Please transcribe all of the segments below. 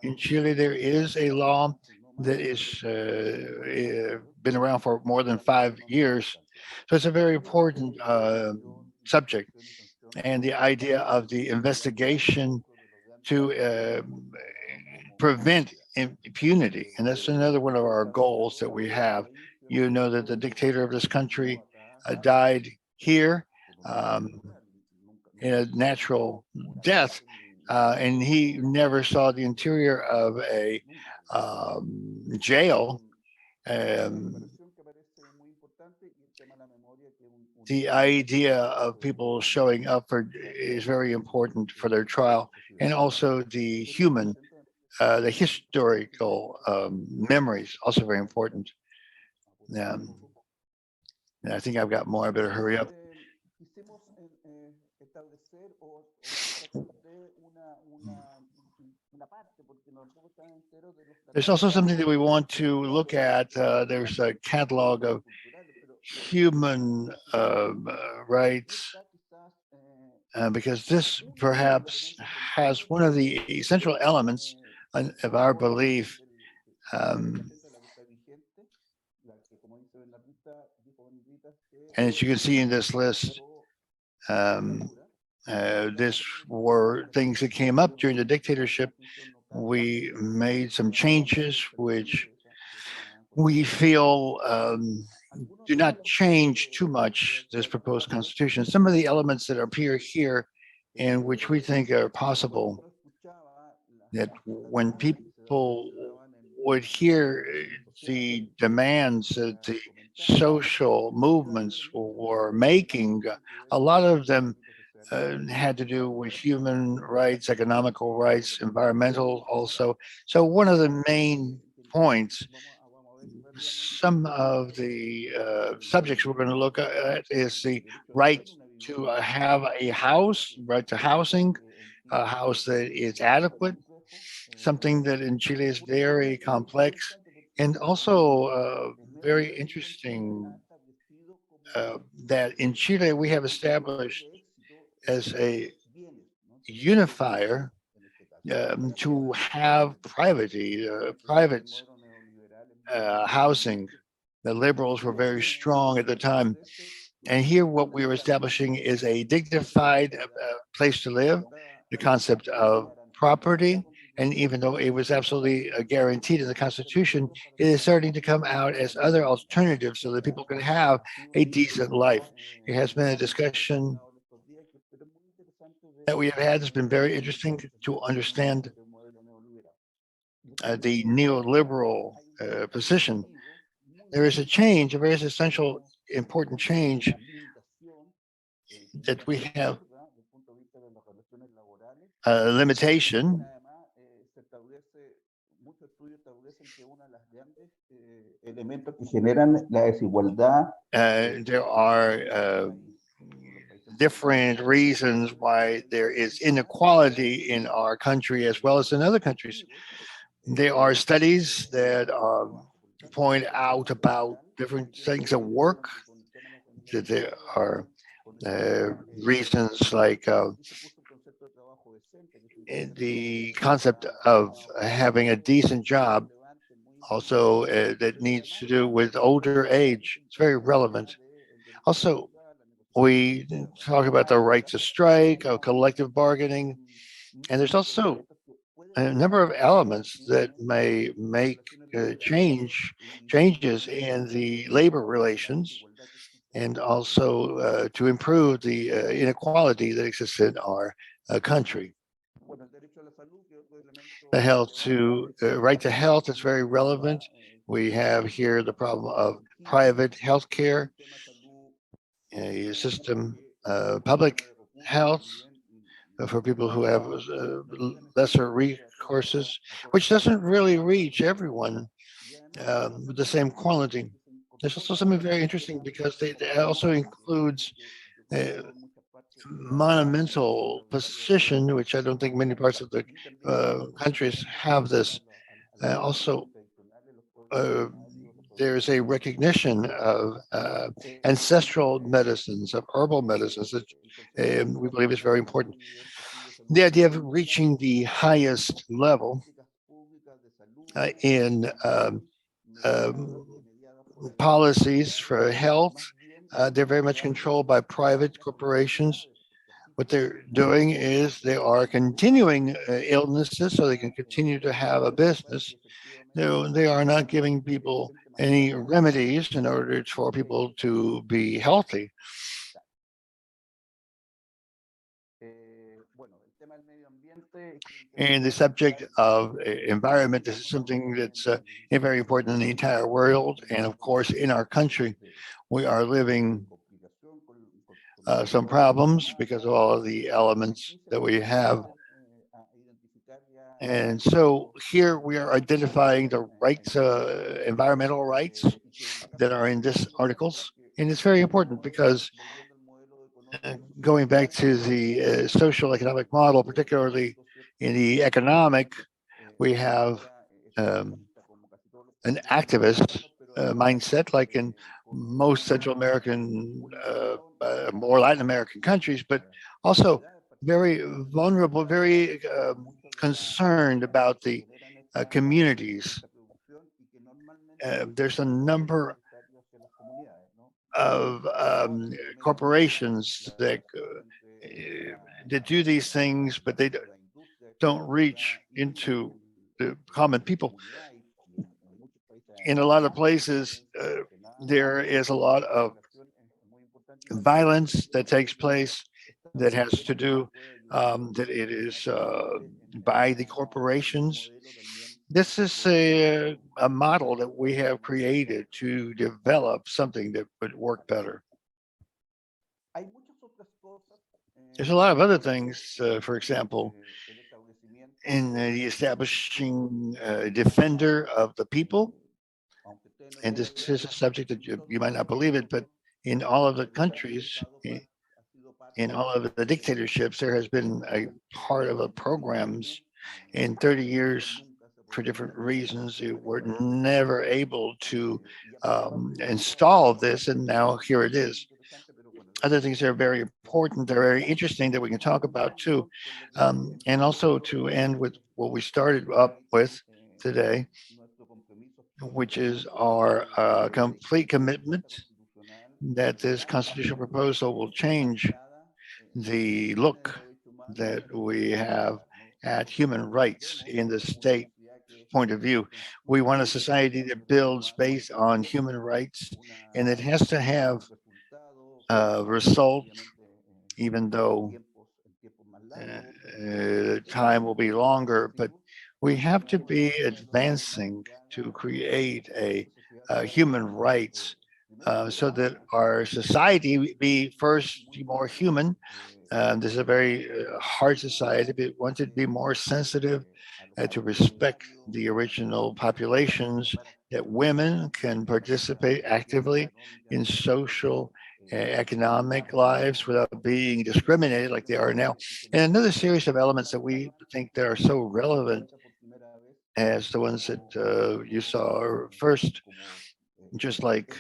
In Chile, there is a law that is been around for more than 5 years. So it's a very important subject. And the idea of the investigation to prevent impunity. And that's another one of our goals that we have. You know that the dictator of this country died here in a natural death, and he never saw the interior of a jail. Um, the idea of people showing up for is very important for their trial, and also the historical memories, also very important. Um, and I think I've got more. I better hurry up. There's also something that we want to look at. There's a catalog of human rights, because this perhaps has one of the essential elements of our belief. Um, and as you can see in this list, um, this were things that came up during the dictatorship. We made some changes which we feel do not change too much this proposed constitution. Some of the elements that appear here and which we think are possible, that when people would hear the demands that the social movements were making, a lot of them had to do with human rights, economical rights, environmental also. So one of the main points, some of the subjects we're going to look at is the right to have a house, right to housing, a house that is adequate, something that in Chile is very complex, and also very interesting that in Chile we have established as a unifier to have private housing. The liberals were very strong at the time. And here, what we are establishing is a dignified place to live, the concept of property. And even though it was absolutely guaranteed in the Constitution, it is starting to come out as other alternatives so that people can have a decent life. It has been a discussion that we have had that's been very interesting to understand the neoliberal position. There is a change, a very essential, important change that we have a limitation. There are different reasons why there is inequality in our country as well as in other countries. There are studies that point out about different things that work, that there are reasons like the concept of having a decent job, also that needs to do with older age. It's very relevant. Also, we talk about the right to strike, collective bargaining, and there's also a number of elements that may make changes in the labor relations, and also to improve the inequality that exists in our country. The right to health is very relevant. We have here the problem of private health care, a system, public health for people who have lesser recourses, which doesn't really reach everyone with the same quality. There's also something very interesting because they also includes uh, monumental position, which I don't think many parts of the countries have this. Also, uh, there's a recognition of ancestral medicines, of herbal medicines that we believe is very important. The idea of reaching the highest level in um, policies for health, they're very much controlled by private corporations. What they're doing is they are continuing illnesses so they can continue to have a business. They are not giving people any remedies in order for people to be healthy. And the subject of environment, this is something that's very important in the entire world. And of course, in our country, we are living some problems because of all of the elements that we have. And so here we are identifying the rights, environmental rights that are in this articles. And it's very important because going back to the social economic model, particularly in the economic, we have um, an activist mindset, like in most Central American, more Latin American countries, but also very vulnerable, very concerned about the communities. There's a number of corporations that do these things, but they don't reach into the common people. In a lot of places, there is a lot of violence that takes place that has to do that it is by the corporations. This is a model that we have created to develop something that would work better. There's a lot of other things, for example, in the establishing defender of the people. And this is a subject that you might not believe it, but in all of the countries, in all of the dictatorships, there has been a part of the programs in 30 years for different reasons. We were never able to install this, and now here it is. Other things that are very important, they're very interesting that we can talk about too. And also to end with what we started up with today, which is our complete commitment that this constitutional proposal will change the look that we have at human rights in the state point of view. We want a society that builds based on human rights, and it has to have results, even though time will be longer, but we have to be advancing to create a human rights so that our society be first more human. This is a very hard society, but we want it to be more sensitive to respect the original populations, that women can participate actively in social economic lives without being discriminated like they are now. And another series of elements that we think that are so relevant as the ones that you saw first, just like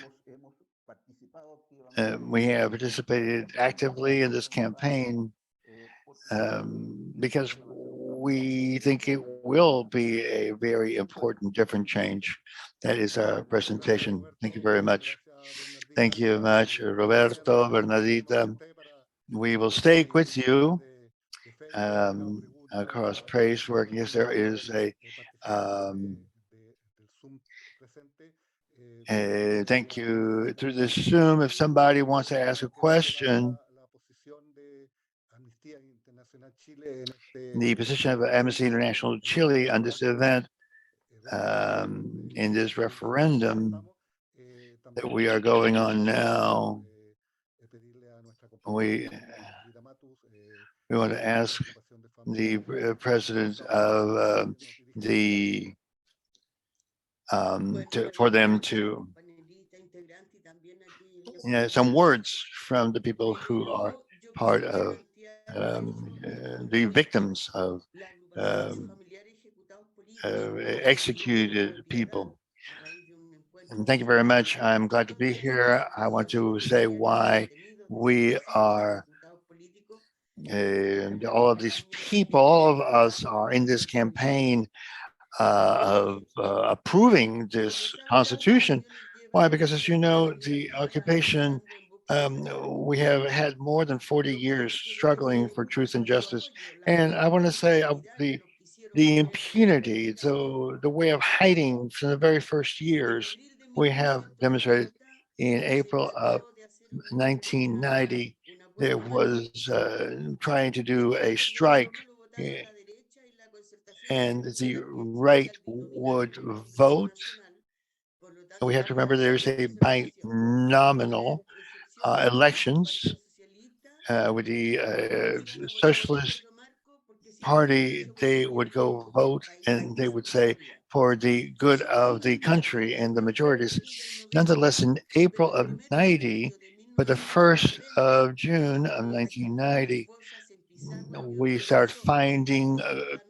we have participated actively in this campaign because we think it will be a very important, different change. That is our presentation. Thank you very much. Thank you very much, Roberto, Bernadita. We will stay with you across praise work. Yes, there is um, thank you through this Zoom. If somebody wants to ask a question, the position of Amnesty International Chile on this event, in this referendum that we are going on now, we we want to ask the president of the for them to some words from the people who are part of the victims of um, executed people. And thank you very much. I'm glad to be here. I want to say why we are And all of these people, all of us are in this campaign of approving this constitution. Why? Because, as you know, the occupation, we have had more than 40 years struggling for truth and justice. And I want to say the impunity, the way of hiding from the very first years, we have demonstrated in April of 1990. There was trying to do a strike, eh, and the right would vote. We have to remember there's a binominal elections with the Socialist Party. They would go vote and they would say for the good of the country and the majorities. Nonetheless, in April of 90, but the 1st of June of 1990, we started finding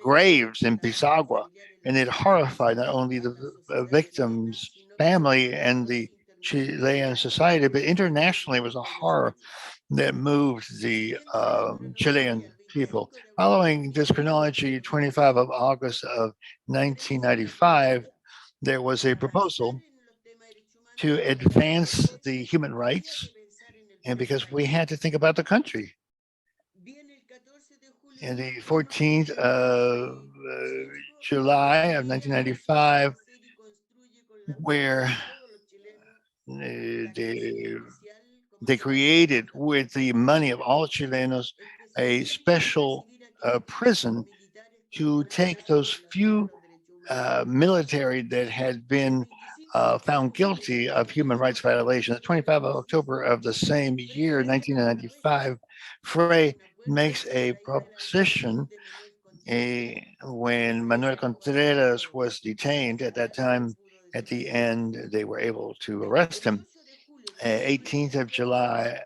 graves in Pisagua, and it horrified not only the victims' family and the Chilean society, but internationally, it was a horror that moved the Chilean people. Following this chronology, 25 of August of 1995, there was a proposal to advance the human rights, and because we had to think about the country. And the 14th of July of 1995, where they, they created with the money of all Chilenos a special prison to take those few military that had been found guilty of human rights violations. The 25th of October of the same year, 1995, Frey makes a proposition when Manuel Contreras was detained at that time. At the end, they were able to arrest him. 18th of July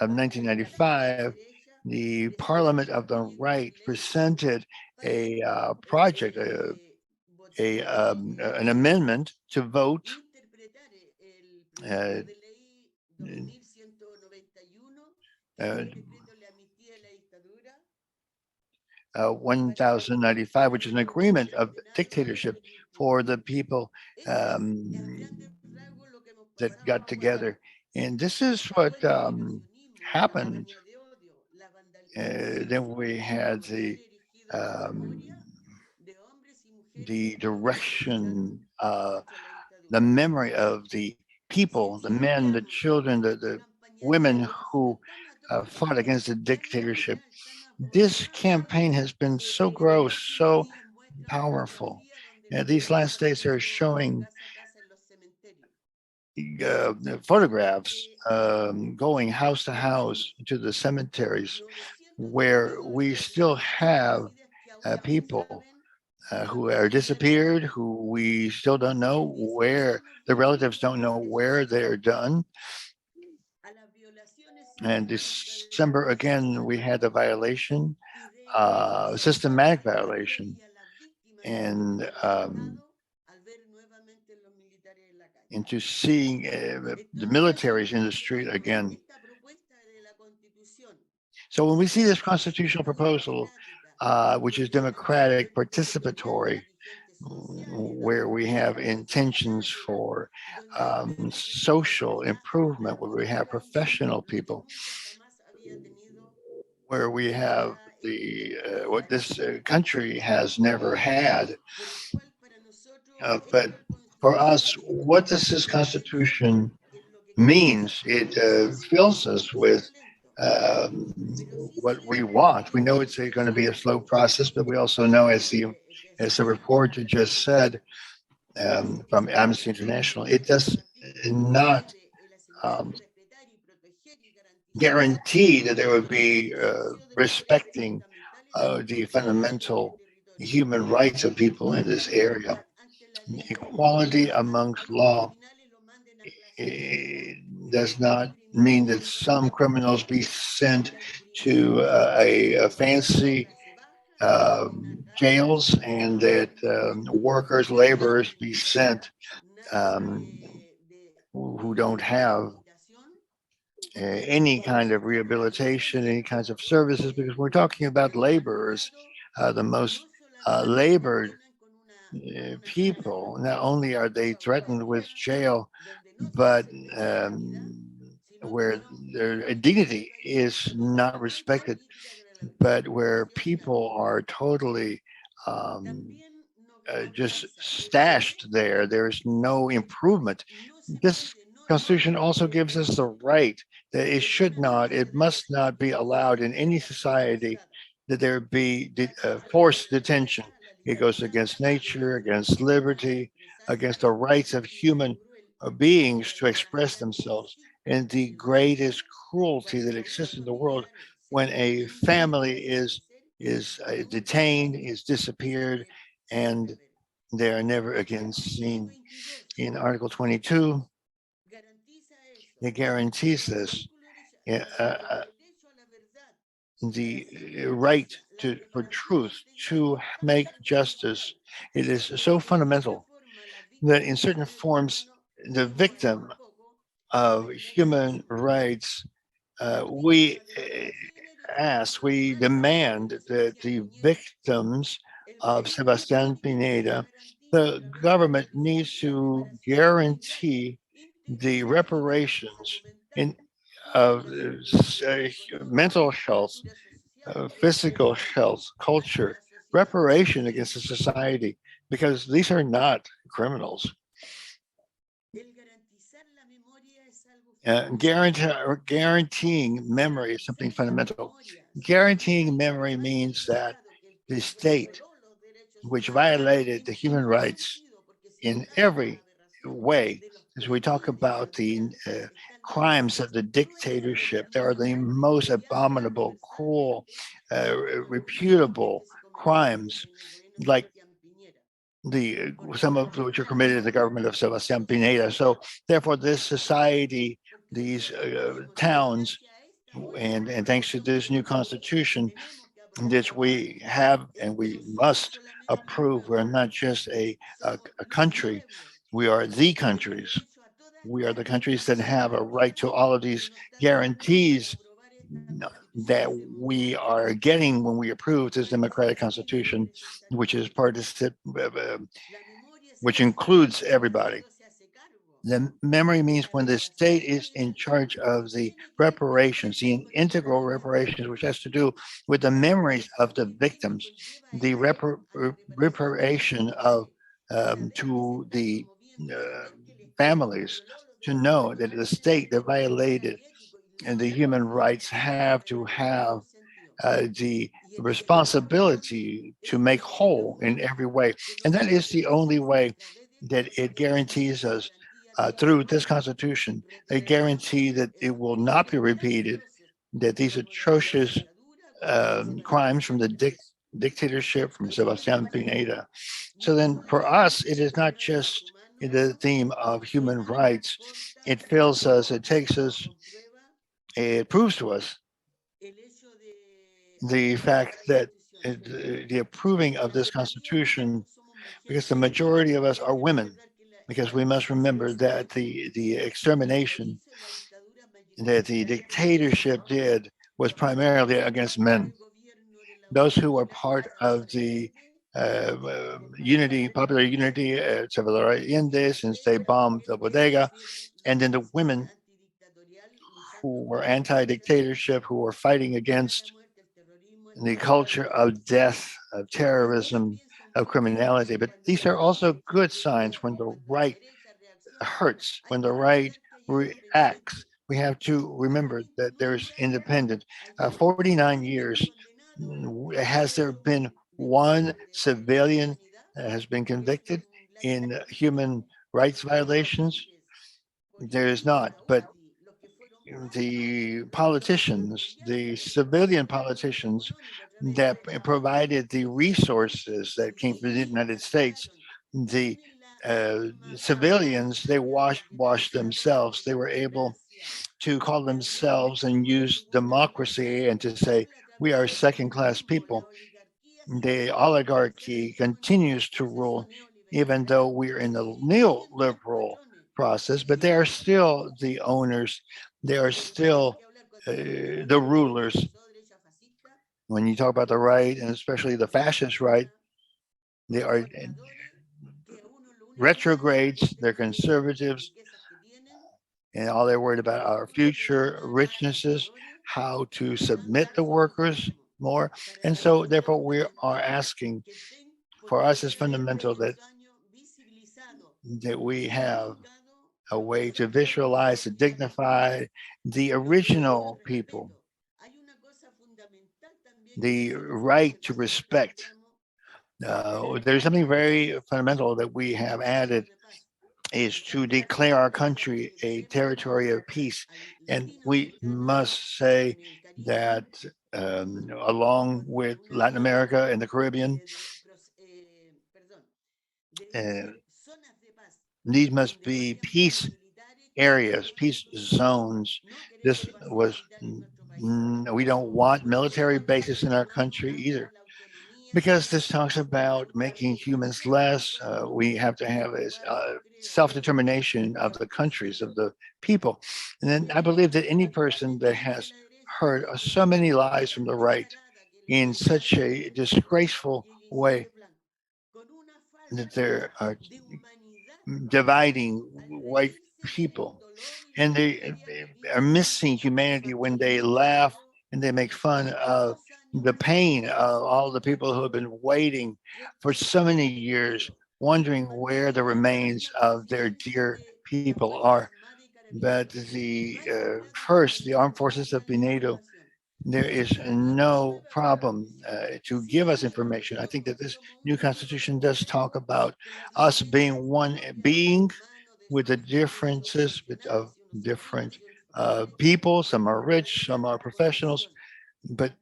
of 1995, the Parliament of the Right presented a project, an amendment to vote uh, uh, 1095, which is an agreement of dictatorship for the people that got together. And this is what happened. Then we had um, the direction, the memory of the people, the men, the children, the women who fought against the dictatorship. This campaign has been so gross, so powerful. These last days are showing photographs going house to house to the cemeteries where we still have people who are disappeared, who we still don't know where, the relatives don't know where they're done. And December, again, we had a violation, systematic violation, and into seeing the militaries in the street again. So when we see this constitutional proposal, which is democratic, participatory, where we have intentions for social improvement, where we have professional people, where we have the what this country has never had. But for us, what does this constitution means? It fills us with um, what we want. We know it's going to be a slow process, but we also know, as the report just said from Amnesty International, it does not um, guarantee that there would be respecting the fundamental human rights of people in this area. Equality amongst law does not mean that some criminals be sent to a fancy jails and that workers, laborers be sent um, who don't have any kind of rehabilitation, any kinds of services, because we're talking about laborers, the most labored people. Not only are they threatened with jail, but where their dignity is not respected, but where people are totally just stashed there. There's no improvement. This Constitution also gives us the right that it must not be allowed in any society that there be forced detention. It goes against nature, against liberty, against the rights of human beings to express themselves. And the greatest cruelty that exists in the world when a family is detained, is disappeared, and they are never again seen. In Article 22, it guarantees this. The right for truth, to make justice. It is so fundamental that in certain forms, the victim of human rights, we demand that the victims of Sebastián Pineda, the government needs to guarantee the reparations in of mental health, physical health, culture, reparation against the society, because these are not criminals. Guaranteeing memory is something fundamental. Guaranteeing memory means that the state, which violated the human rights in every way, as we talk about the crimes of the dictatorship, they are the most abominable, cruel, reputable crimes, like some of which are committed in the government of Sebastián Pineda. So therefore, this society, these towns, and thanks to this new constitution, which we have and we must approve, we're not just a country, we are the countries. We are the countries that have a right to all of these guarantees that we are getting when we approve this democratic constitution, which is which includes everybody. The memory means when the state is in charge of the reparations, the integral reparations, which has to do with the memories of the victims, the reparation of to the uh, families, to know that the state that violated and the human rights have to have the responsibility to make whole in every way. And that is the only way that it guarantees us through this constitution, a guarantee that it will not be repeated, that these atrocious crimes from the dictatorship from Sebastián Pineda. So then for us, it is not just the theme of human rights. It fills us, it takes us, it proves to us the fact that the approving of this constitution, because the majority of us are women, because we must remember that the extermination that the dictatorship did was primarily against men. Those who were part of the unity, popular unity, Salvador Allende, since they bombed the bodega, and then the women who were anti-dictatorship, who were fighting against the culture of death, of terrorism, of criminality. But these are also good signs when the right hurts, when the right reacts. We have to remember that there's independent. 49 years, has there been one civilian that has been convicted in human rights violations? There is not. But the politicians, the civilian politicians that provided the resources that came from the United States, the civilians, they washed themselves. They were able to call themselves and use democracy and to say, we are second class people. The oligarchy continues to rule, even though we're in the neoliberal process, but they are still the owners. they are still the rulers. When you talk about the right, and especially the fascist right, they are retrogrades, they're conservatives, and all they're worried about are future richnesses, how to submit the workers more. And so, therefore, we are asking, for us, it's fundamental that we have a way to visualize, to dignify the original people, the right to respect. There's something very fundamental that we have added is to declare our country a territory of peace. And we must say that along with Latin America and the Caribbean, uh, these must be peace areas, peace zones. This was, we don't want military bases in our country either, because this talks about making humans less. We have to have a self-determination of the countries, of the people. And then I believe that any person that has heard so many lies from the right in such a disgraceful way, that there are dividing white people, and they are missing humanity when they laugh and they make fun of the pain of all the people who have been waiting for so many years, wondering where the remains of their dear people are. But first, the armed forces of Pinedo, there is no problem to give us information. I think that this new constitution does talk about us being one being with the differences of different people. Some are rich, some are professionals, but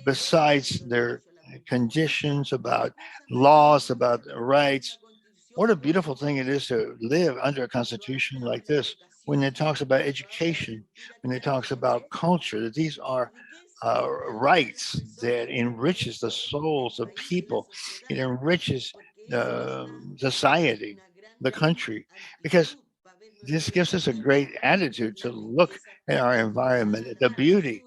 besides their conditions, about laws, about rights, what a beautiful thing it is to live under a constitution like this. When it talks about education, when it talks about culture, that these are rights that enriches the souls of people. It enriches society, the country, because this gives us a great attitude to look at our environment, at the beauty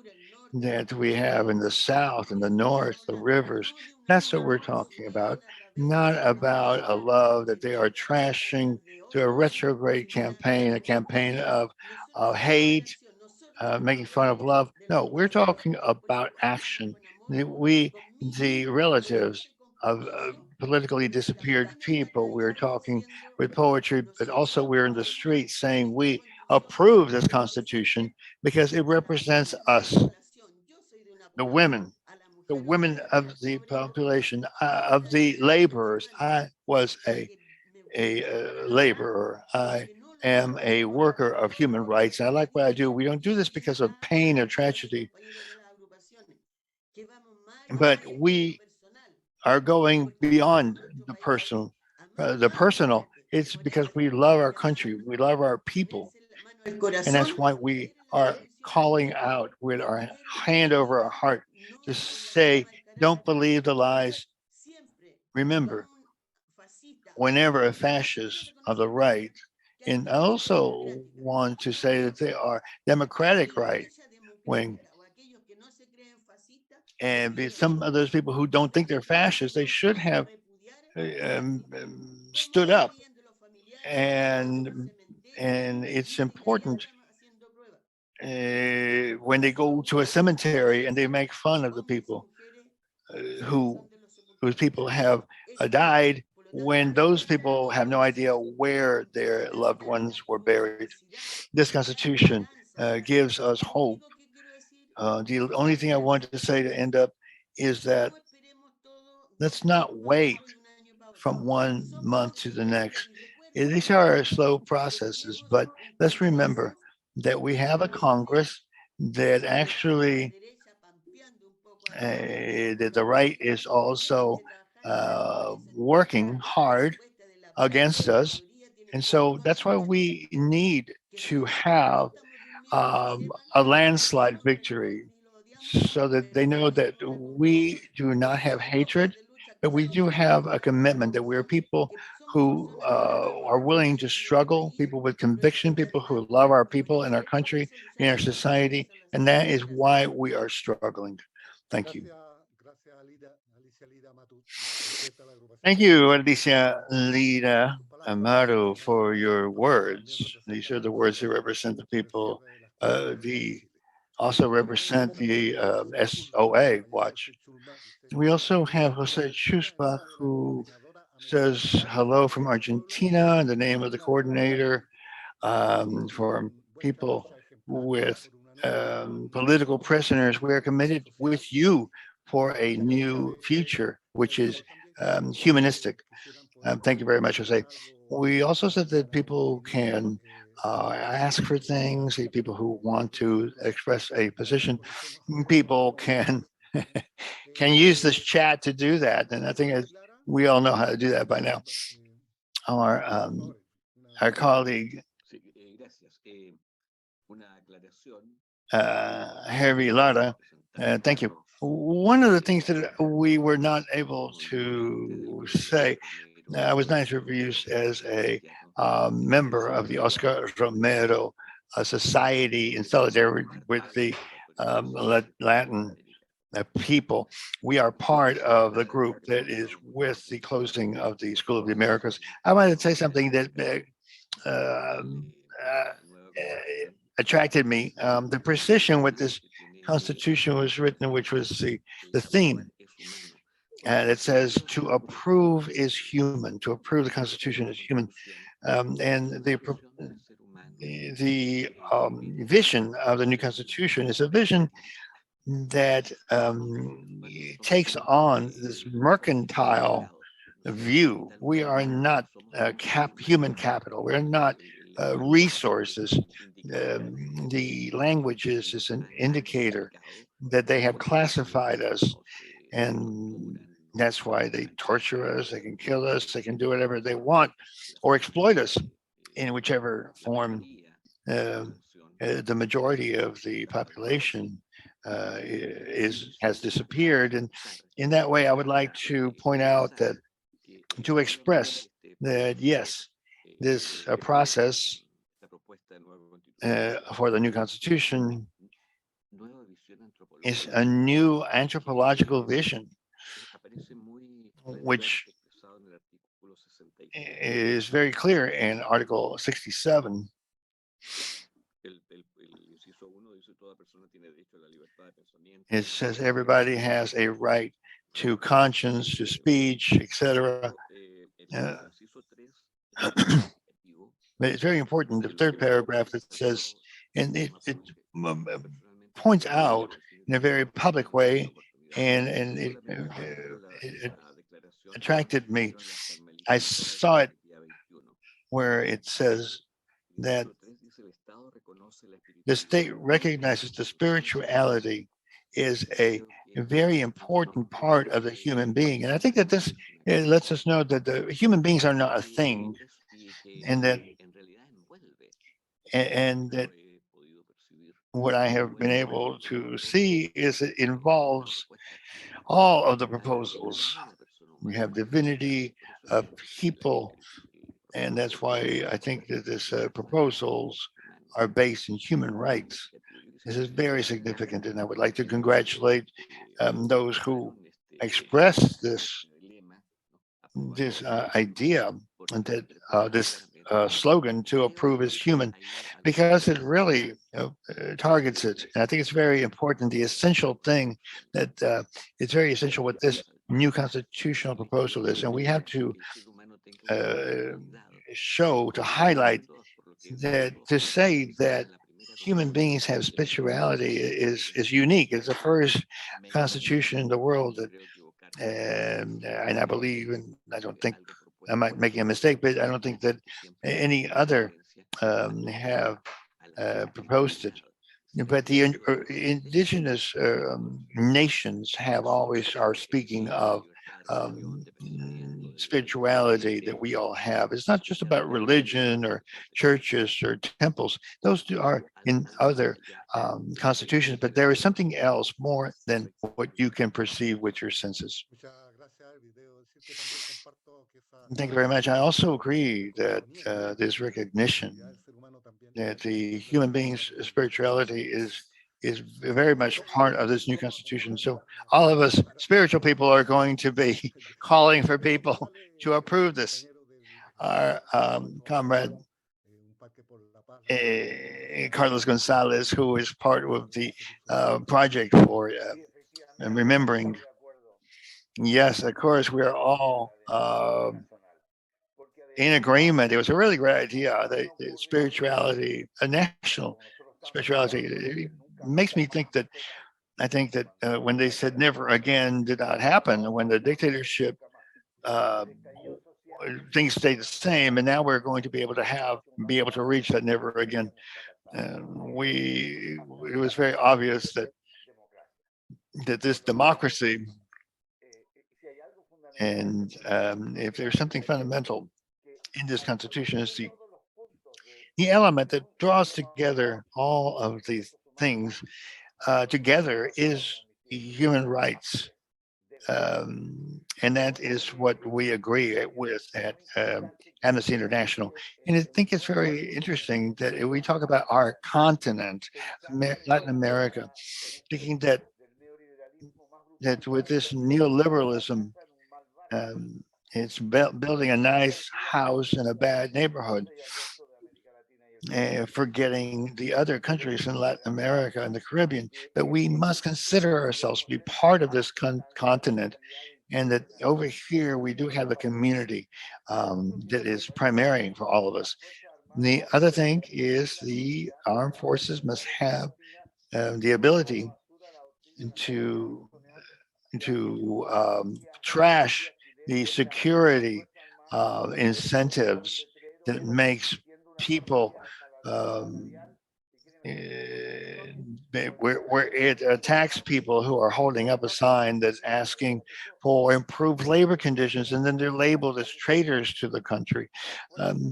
that we have in the south and the north, the rivers. That's what we're talking about, not about a love that they are trashing to a retrograde campaign, a campaign of hate, making fun of love. No, we're talking about action. We, the relatives of politically disappeared people, we're talking with poetry, but also we're in the streets saying we approve this constitution because it represents us, the the women of the population, of the laborers. I was a laborer. I am a worker of human rights. And I like what I do. We don't do this because of pain or tragedy, but we are going beyond the personal. It's because we love our country, we love our people, and that's why we are calling out with our hand over our heart to say, don't believe the lies. Remember, whenever a fascist of the right, and I also want to say that they are democratic right wing, and some of those people who don't think they're fascists, they should have stood up, and it's important when they go to a cemetery and they make fun of the people who whose people have died, when those people have no idea where their loved ones were buried. This Constitution gives us hope. The only thing I wanted to say to end up is that let's not wait from one month to the next. These are slow processes, but let's remember that we have a Congress that actually that the right is also working hard against us. And so that's why we need to have a landslide victory so that they know that we do not have hatred, but we do have a commitment that we're people who are willing to struggle, people with conviction, people who love our people and our country and our society. And that is why we are struggling. Thank you. Thank you, Alicia Lida Amaro, for your words. These are the words that represent the people, the also represent the SOA Watch. We also have Jose Chuspa, who says hello from Argentina in the name of the coordinator for people with political prisoners. We are committed with you for a new future, which is humanistic. Thank you very much, Jose. We also said that people can ask for things, people who want to express a position, people can use this chat to do that. And I think we all know how to do that by now. Our our colleague Harvey Lara, thank you. One of the things that we were not able to say, I was not introduced as a member of the Oscar Romero Society in solidarity with the Latin people. We are part of the group that is with the closing of the School of the Americas. I wanted to say something that um, uh, attracted me. The precision with this Constitution was written, which was the theme. And it says to approve is human. To approve the Constitution is human. And the vision of the new Constitution is a vision that takes on this mercantile view. We are not human capital. We're not resources. The language is an indicator that they have classified us, and that's why they torture us. They can kill us. They can do whatever they want, or exploit us in whichever form. Uh, the majority of the population has disappeared, and in that way, I would like to point out that to express that yes, this process for the new constitution is a new anthropological vision, which is very clear in Article 67. It says everybody has a right to conscience, to speech, etc. But it's very important, the third paragraph that says, and it points out in a very public way, and it attracted me. I saw it where it says that the state recognizes the spirituality is a very important part of the human being. And I think that this lets us know that the human beings are not a thing, and that what I have been able to see is it involves all of the proposals. We have divinity, people, and that's why I think that this proposals are based in human rights. This is very significant, and I would like to congratulate those who expressed this idea and that this slogan to approve is human, because it really targets it. And I think it's very important. The essential thing that it's very essential what this new constitutional proposal is, and we have to show, to highlight that, to say that human beings have spirituality is unique. It's the first constitution in the world that, and I believe, and I don't think I might be making a mistake, but I don't think that any other have proposed it. But the indigenous nations have always are speaking of spirituality that we all have. It's not just about religion or churches or temples. Those are in other constitutions, but there is something else more than what you can perceive with your senses. Thank you very much. I also agree that this recognition that the human being's spirituality is very much part of this new constitution. So all of us spiritual people are going to be calling for people to approve this. Our comrade Carlos Gonzalez, who is part of the project for remembering. Yes, of course, we're all in agreement. It was a really great idea. The spirituality, a national spirituality. It makes me think that I think that when they said never again did not happen, when the dictatorship uh, things stayed the same, and now we're going to be able to reach that never again. We it was very obvious that this democracy and if there's something fundamental in this constitution is the element that draws together all of these things together is human rights. And that is what we agree with at Amnesty International. And I think it's very interesting that if we talk about our continent, Latin America, thinking that with this neoliberalism, it's building a nice house in a bad neighborhood, forgetting the other countries in Latin America and the Caribbean. But we must consider ourselves to be part of this continent, and that over here we do have a community that is primary for all of us. The other thing is the armed forces must have the ability to trash the security incentives that makes people um, where it attacks people who are holding up a sign that's asking for improved labor conditions, and then they're labeled as traitors to the country.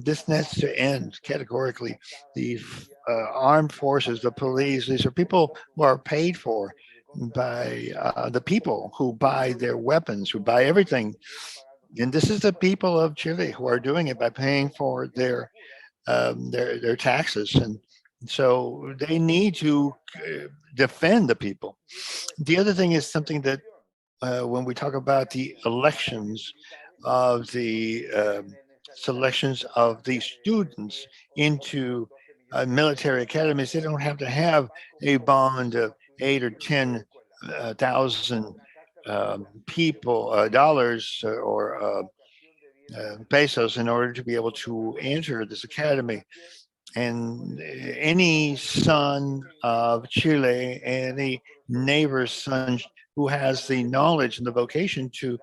This needs to end categorically. The armed forces, the police, these are people who are paid for by the people who buy their weapons, who buy everything. And this is the people of Chile who are doing it by paying for their taxes, and so they need to defend the people. The other thing is something that when we talk about the elections of the selections of the students into military academies, they don't have to have a bond of 8 or 10 thousand people dollars or pesos in order to be able to enter this academy. And any son of Chile, any neighbor's son who has the knowledge and the vocation to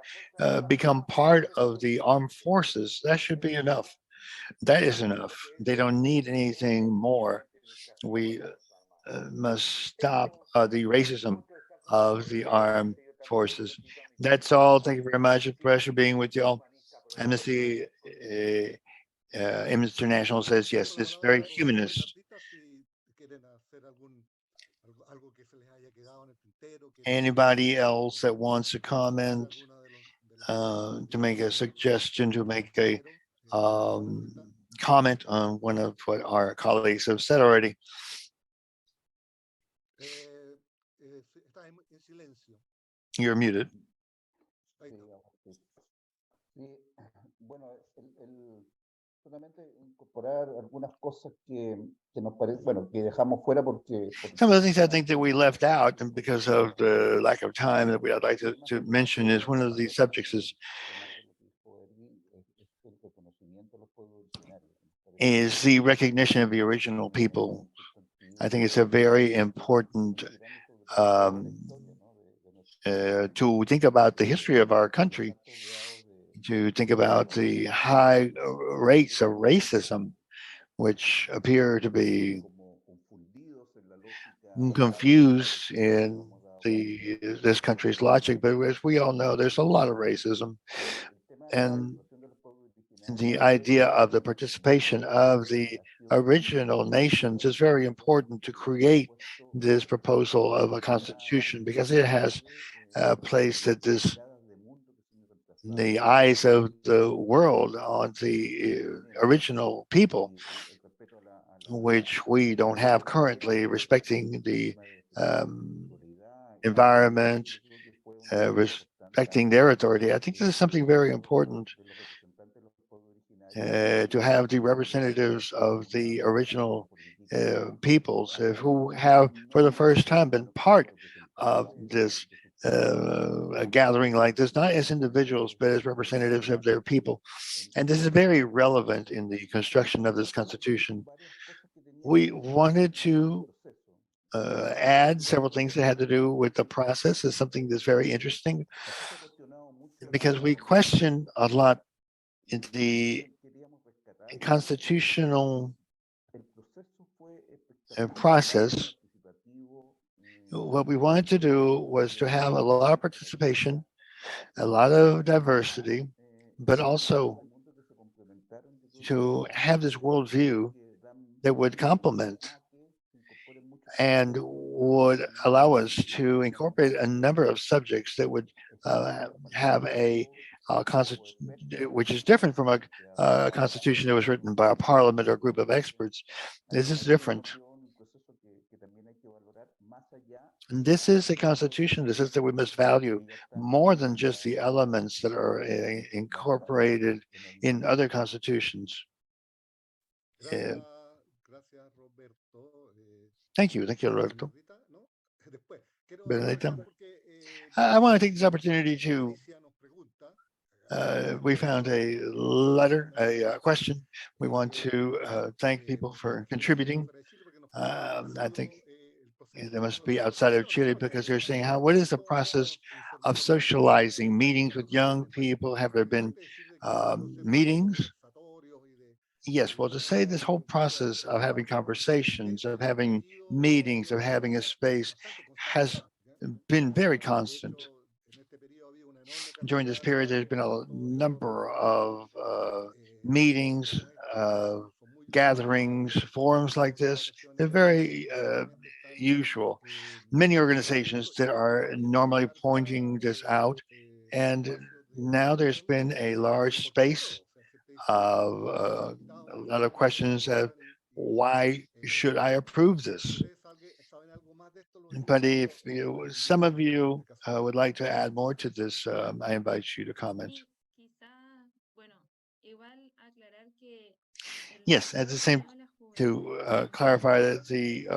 become part of the armed forces, that should be enough. That is enough. They don't need anything more. We must stop the racism of the armed forces. That's all. Thank you very much. It's a pleasure being with y'all. Amnesty International says yes, it's very humanist. Anybody else that wants to comment, to make a suggestion, to make a um, comment on one of what our colleagues have said already? You're muted. Some of the things I think that we left out, and because of the lack of time that I'd like to mention, is one of these subjects is the recognition of the original people. I think it's a very important to think about the history of our country, to think about the high rates of racism, which appear to be confused in this country's logic. But as we all know, there's a lot of racism, and the idea of the participation of the original nations is very important to create this proposal of a constitution, because it has placed that this the eyes of the world on the original people, which we don't have currently, respecting the um, environment, respecting their authority. I think this is something very important to have the representatives of the original peoples who have, for the first time, been part of this a gathering like this, not as individuals, but as representatives of their people. And this is very relevant in the construction of this constitution. We wanted to add several things that had to do with the process is something that's very interesting because we question a lot in the constitutional process. What we wanted to do was to have a lot of participation, a lot of diversity, but also to have this worldview that would complement and would allow us to incorporate a number of subjects that would have a which is different from a constitution that was written by a parliament or a group of experts. This is different. And this is a constitution, this is that we must value more than just the elements that are incorporated in other constitutions. Uh, thank you, Roberto. Benedetta. I want to take this opportunity to we found a letter, a question. We want to thank people for contributing. I think they must be outside of Chile because they're saying, what is the process of socializing, meetings with young people? Have there been meetings? Yes, well, to say this whole process of having conversations, of having meetings, of having a space has been very constant. During this period, there's been a number of meetings, gatherings, forums like this. They're very usual. Many organizations that are normally pointing this out, and now there's been a large space of a lot of questions of why should I approve this? But if some of you would like to add more to this, I invite you to comment. Yes, at the same to clarify that the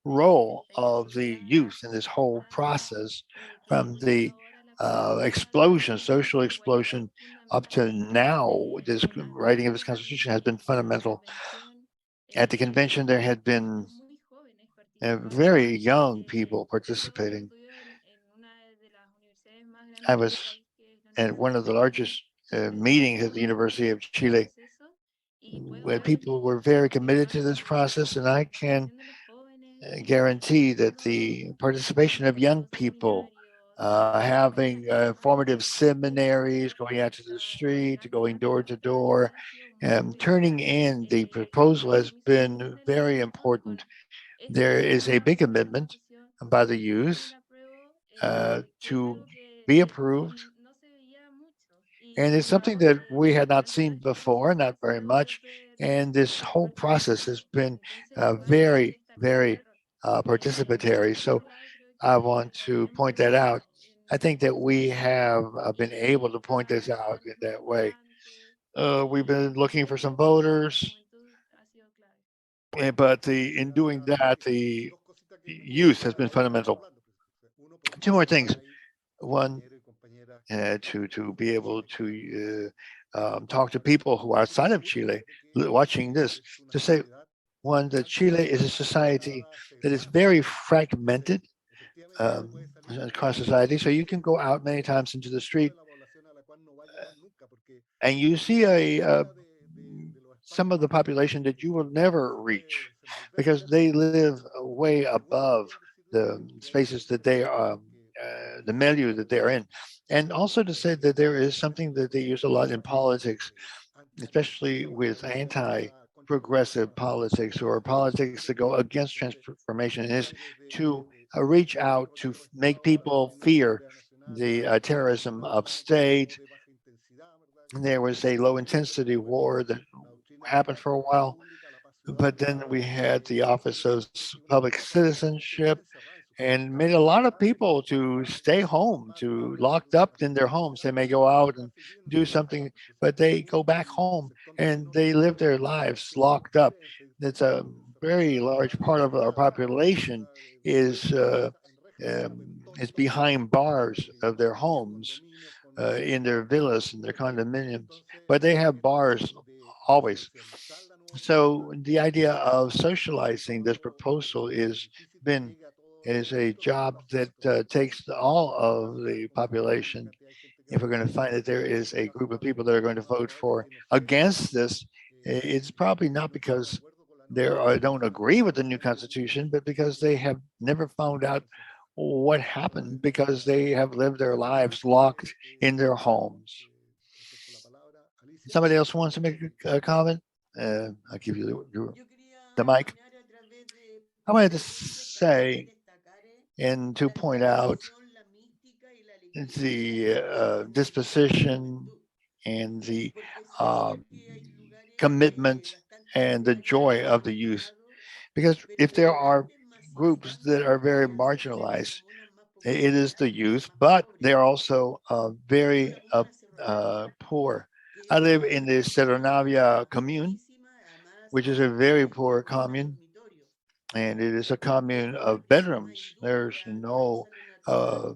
role of the youth in this whole process from the explosion, social explosion up to now, this writing of this constitution has been fundamental. At the convention, there had been very young people participating. I was at one of the largest meetings at the University of Chile, where people were very committed to this process, and I can guarantee that the participation of young people having formative seminaries, going out to the street, going door to door, turning in the proposal has been very important. There is a big commitment by the youth to be approved. And it's something that we had not seen before, not very much. And this whole process has been very, very participatory. So I want to point that out. I think that we have been able to point this out in that way. We've been looking for some voters, but in doing that, the youth has been fundamental. Two more things. One, to be able to talk to people who are outside of Chile watching this, to say, one, that Chile is a society that is very fragmented um, across society. So you can go out many times into the street and you see some of the population that you will never reach because they live way above the spaces that they the milieu that they're in. And also to say that there is something that they use a lot in politics, especially with anti-progressive politics or politics that go against transformation, is to reach out to make people fear the terrorism of state, There was a low intensity war that happened for a while, but then we had the Office of Public Citizenship and made a lot of people to stay home, to locked up in their homes. They may go out and do something, but they go back home and they live their lives locked up. It's a very large part of our population is behind bars of their homes, in their villas and their condominiums, but they have bars always. So the idea of socializing this proposal is a job that takes all of the population. If we're going to find that there is a group of people that are going to vote for against this, it's probably not because they don't agree with the new constitution, but because they have never found out what happened because they have lived their lives locked in their homes. Somebody else wants to make a comment? I'll give you the mic. I wanted to say and to point out the disposition and the um, commitment and the joy of the youth. Because if there are groups that are very marginalized, it is the youth, but they're also very poor. I live in the Serenavia commune, which is a very poor commune, and it is a commune of bedrooms. There's no uh,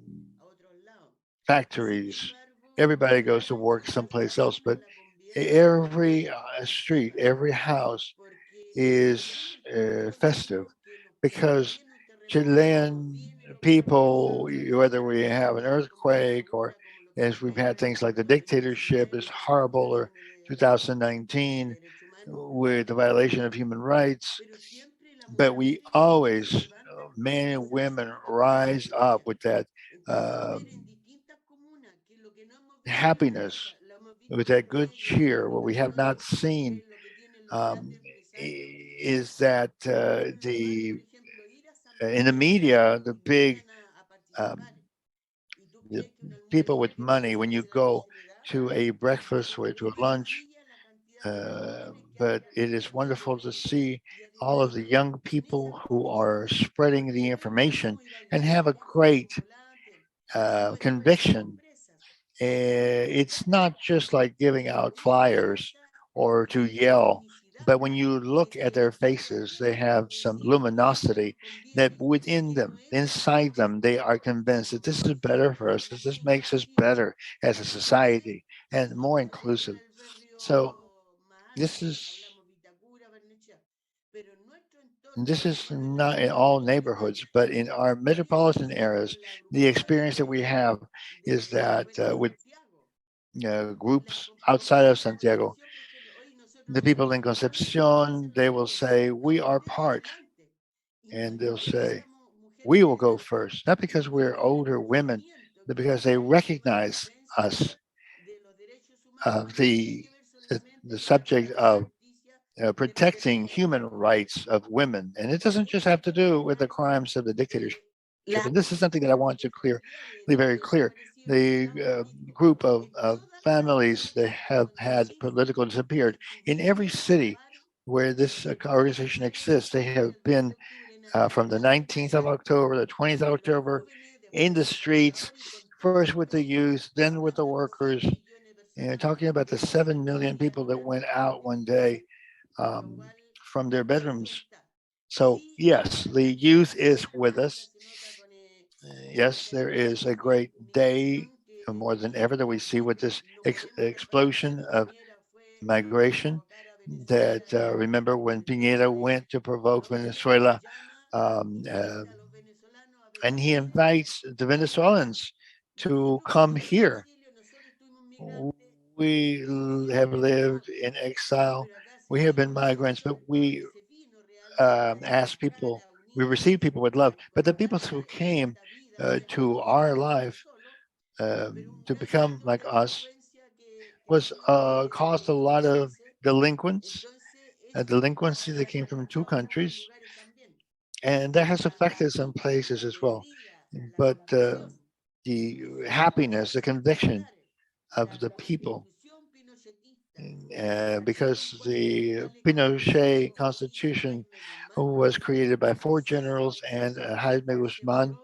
factories. Everybody goes to work someplace else, but every street, every house is festive because Chilean people, whether we have an earthquake or as we've had things like the dictatorship is horrible or 2019 with the violation of human rights, but we always, men and women, rise up with that happiness, with that good cheer. What we have not seen um, is that the in the media, um, the people with money, when you go to a breakfast or to a lunch, but it is wonderful to see all of the young people who are spreading the information and have a great conviction. It's not just like giving out flyers or to yell, but when you look at their faces, they have some luminosity that within them, inside them, they are convinced that this is better for us, that this makes us better as a society and more inclusive. So this is this is not in all neighborhoods, but in our metropolitan areas, the experience that we have is that with groups outside of Santiago, the people in Concepcion, they will say, we are part, and they'll say, we will go first, not because we're older women, but because they recognize us, the, the subject of protecting human rights of women. And it doesn't just have to do with the crimes of the dictatorship. And this is something that I want to be very clear. The group of families that have had political disappeared in every city where this organization exists, they have been from the 19th of October, the 20th of October, in the streets, first with the youth, then with the workers, and talking about the 7 million people that went out one day um, from their bedrooms. So, yes, the youth is with us. Yes, there is a great day more than ever that we see with this explosion of migration. That remember when Pineda went to provoke Venezuela, um, uh, and he invites the Venezuelans to come here. We have lived in exile. We have been migrants, but we ask people, we receive people with love. But the people who came to our life to become like us was caused a lot of delinquency that came from two countries, and that has affected some places as well. But the happiness, the conviction of the people. because the Pinochet Constitution was created by four generals and Jaime Guzman,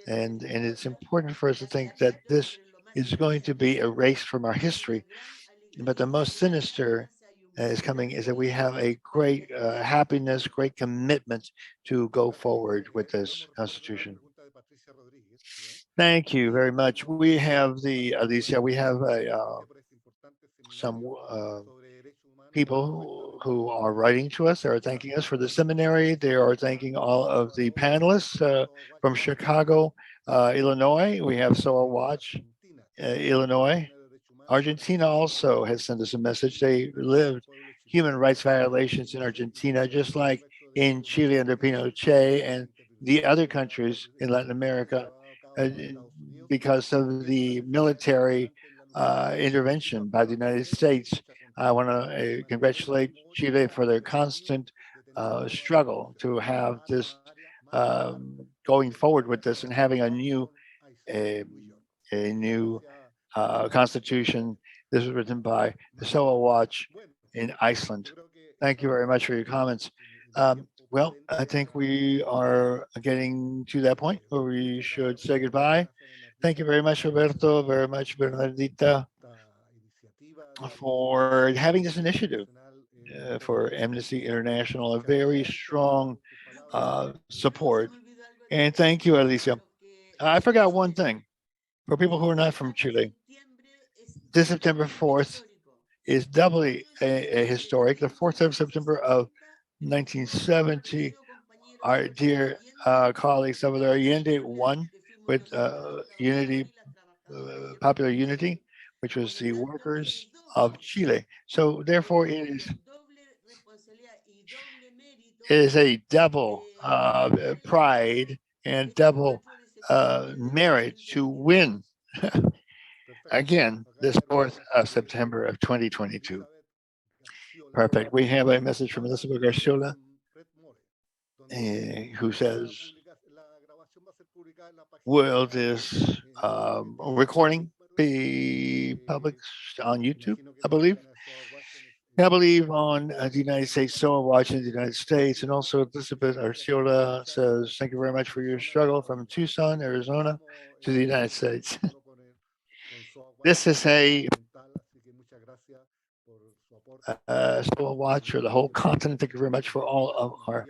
and it's important for us to think that this is going to be erased from our history. But the most sinister is coming is that we have a great happiness, great commitment to go forward with this constitution. Thank you very much. We have the Alicia. We have some people who are writing to us. They are thanking us for the seminary. They are thanking all of the panelists from Chicago, Illinois. We have Soa Watch, Illinois. Argentina also has sent us a message. They lived human rights violations in Argentina, just like in Chile under Pinochet and the other countries in Latin America, uh, because of the military intervention by the United States. I want to congratulate Chile for their constant struggle to have this going forward with this and having a, a new constitution. This was written by the Soa Watch in Iceland. Thank you very much for your comments. Well, I think we are getting to that point where we should say goodbye. Thank you very much, Roberto, very much, Bernardita, for having this initiative for Amnesty International, a very strong support. And thank you, Alicia. I forgot one thing. For people who are not from Chile, this September 4th is doubly historic. The 4th of September of 1970, our dear colleagues over there, Allende won with unity, popular unity, which was the workers of Chile. So therefore, it is a double pride and double merit to win again this 4th of September of 2022. Perfect. We have a message from Elizabeth Garciola who says, will this recording be published on YouTube? I believe. I believe on the United States, so watching the United States, and also Elizabeth Arciola says, "Thank you very much for your struggle from Tucson, Arizona, to the United States." This is a so watch for the whole continent. Thank you very much for all of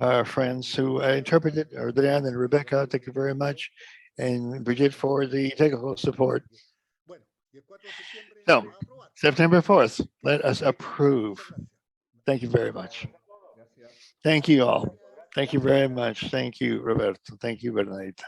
our friends who interpreted, or Dan and Rebecca. Thank you very much, and Brigitte for the technical support. So, September 4th, let us approve. Thank you very much. Thank you all. Thank you very much. Thank you, Roberto. Thank you, Bernadita.